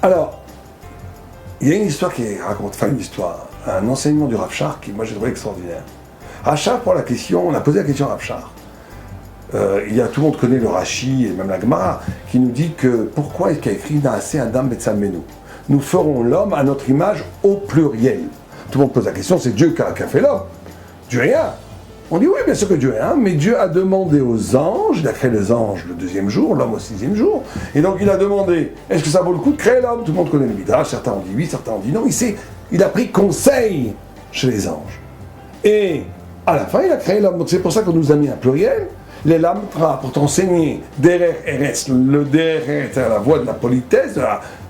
Alors, il y a une histoire qui raconte, enfin une histoire, un enseignement du Rav Shach qui, moi, j'ai trouvé extraordinaire. Rav Shach, pour la question, on a posé la question à Rav Shach. Tout le monde connaît le Rashi et même la Gemara, qui nous dit que pourquoi est-ce qu'il y a écrit Naaseh Adam Betzalmenu? Nous ferons l'homme à notre image au pluriel. Tout le monde pose la question, c'est Dieu qui a fait l'homme. Dieu est un. On dit oui, bien sûr que Dieu est un, mais Dieu a demandé aux anges, il a créé les anges le 2e jour, l'homme au 6e jour, et donc il a demandé, est-ce que ça vaut le coup de créer l'homme? Tout le monde connaît le Midrash, certains ont dit oui, certains ont dit non, il a pris conseil chez les anges. Et à la fin, il a créé l'homme, donc c'est pour ça qu'on nous a mis un pluriel. Les lamtra, pour t'enseigner Derer Eretz, le Derer est la voie de la politesse,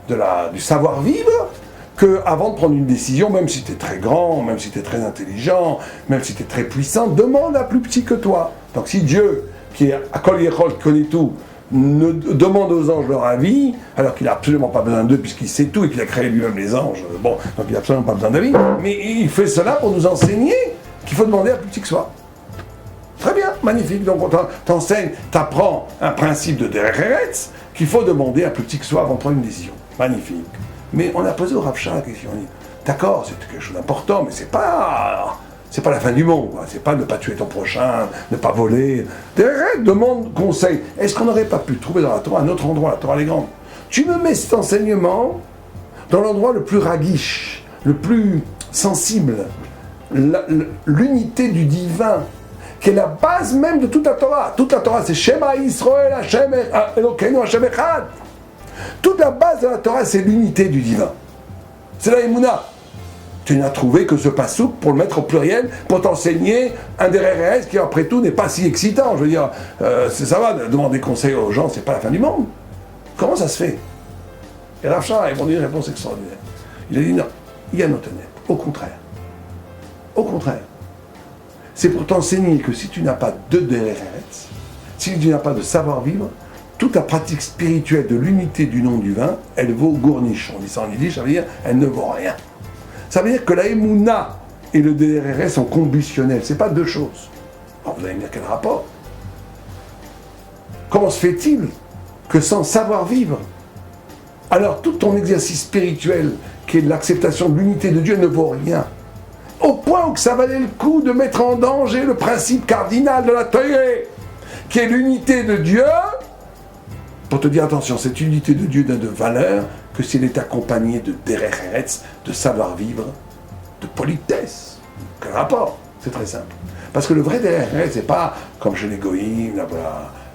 du savoir-vivre, qu'avant de prendre une décision, même si tu es très grand, même si tu es très intelligent, même si tu es très puissant, demande à plus petit que toi. Donc si Dieu, qui est à Kol Yechol, qui connaît tout, demande aux anges leur avis, alors qu'il n'a absolument pas besoin d'eux, puisqu'il sait tout et qu'il a créé lui-même les anges, donc il n'a absolument pas besoin d'avis, mais il fait cela pour nous enseigner qu'il faut demander à plus petit que soi. Très bien, magnifique. Donc on t'enseigne, t'apprends un principe de Derer Eretz qu'il faut demander à plus petit que soi avant de prendre une décision. Magnifique. Mais on a posé au Rav Shach la question. On dit, d'accord, c'est quelque chose d'important, mais c'est pas la fin du monde. Quoi. C'est pas ne pas tuer ton prochain, ne pas voler. Derer Eretz demande conseil. Est-ce qu'on n'aurait pas pu trouver dans la Torah un autre endroit, la Torah elle est grande? Tu me mets cet enseignement dans l'endroit le plus raguiche, le plus sensible, l'unité du divin, qui est la base même de toute la Torah. Toute la Torah, c'est Shema Yisrael, Hashem Elokeinu, Hashem Echad. Toute la base de la Torah, c'est l'unité du divin. C'est la Emouna. Tu n'as trouvé que ce passouk pour le mettre au pluriel, pour t'enseigner un Derer Eretz qui, après tout, n'est pas si excitant. Je veux dire, ça va, demander conseil aux gens, c'est pas la fin du monde. Comment ça se fait? Et Rav Shach a répondu une réponse extraordinaire. Il a dit non, il y a notre net. Au contraire. Au contraire. C'est pour t'enseigner que si tu n'as pas de Derer Eretz, si tu n'as pas de savoir-vivre, toute ta pratique spirituelle de l'unité du nom du vin, elle vaut gourniche. On dit ça en yiddish, ça veut dire elle ne vaut rien. Ça veut dire que la Emouna et le Derer Eretz sont combustionnels. C'est pas deux choses. Alors vous allez me dire quel rapport? Comment se fait-il que sans savoir-vivre, alors tout ton exercice spirituel, qui est l'acceptation de l'unité de Dieu, ne vaut rien? Au point où ça valait le coup de mettre en danger le principe cardinal de la Torah, qui est l'unité de Dieu, pour te dire attention, cette unité de Dieu n'a de valeur que si elle est accompagnée de Derer Eretz, de savoir-vivre, de politesse. Quel rapport? C'est très simple. Parce que le vrai Derer Eretz, c'est pas comme chez les goïms,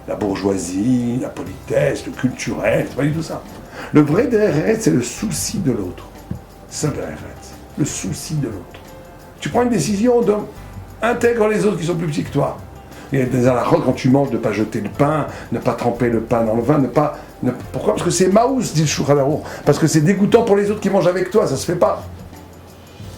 la bourgeoisie, la politesse, le culturel, c'est pas du tout ça. Le vrai Derer Eretz, c'est le souci de l'autre. C'est ça le Derer Eretz, le souci de l'autre. Tu prends une décision intègre les autres qui sont plus petits que toi. Il y a des halachot quand tu manges, ne pas jeter le pain, ne pas tremper le pain dans le vin, pourquoi? Parce que c'est maous, dit le Shulchan Aruch. Parce que c'est dégoûtant pour les autres qui mangent avec toi, ça se fait pas.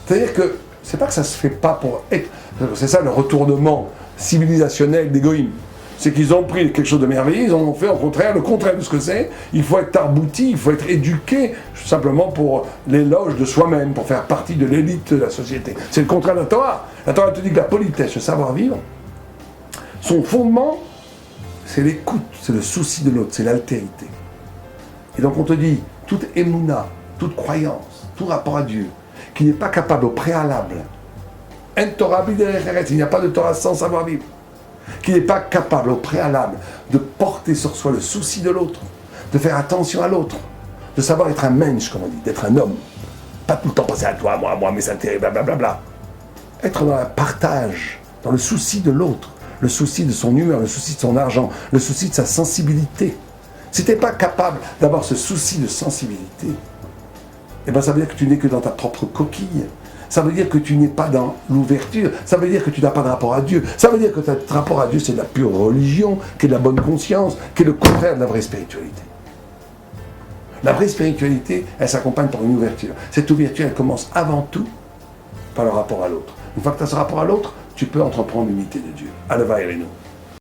C'est-à-dire que, c'est pas que ça se fait pas pour être... C'est ça le retournement civilisationnel des goïms. C'est qu'ils ont pris quelque chose de merveilleux, ils en ont fait au contraire, le contraire de ce que c'est. Il faut être tarbouti, il faut être éduqué, simplement pour l'éloge de soi-même, pour faire partie de l'élite de la société. C'est le contraire de la Torah. La Torah te dit que la politesse, le savoir-vivre, son fondement, c'est l'écoute, c'est le souci de l'autre, c'est l'altérité. Et donc on te dit, toute émouna, toute croyance, tout rapport à Dieu, qui n'est pas capable au préalable, il n'y a pas de Torah sans savoir-vivre, qui n'est pas capable au préalable de porter sur soi le souci de l'autre, de faire attention à l'autre, de savoir être un mensch, comme on dit, d'être un homme, pas tout le temps penser à toi, moi, mes intérêts, blablabla. Être dans un partage, dans le souci de l'autre, le souci de son humeur, le souci de son argent, le souci de sa sensibilité. Si tu n'es pas capable d'avoir ce souci de sensibilité, eh ben ça veut dire que tu n'es que dans ta propre coquille. Ça veut dire que tu n'es pas dans l'ouverture. Ça veut dire que tu n'as pas de rapport à Dieu. Ça veut dire que ton rapport à Dieu, c'est de la pure religion, qui est de la bonne conscience, qui est le contraire de la vraie spiritualité. La vraie spiritualité, elle s'accompagne par une ouverture. Cette ouverture, elle commence avant tout par le rapport à l'autre. Une fois que tu as ce rapport à l'autre, tu peux entreprendre l'unité de Dieu. Aleva Erenu.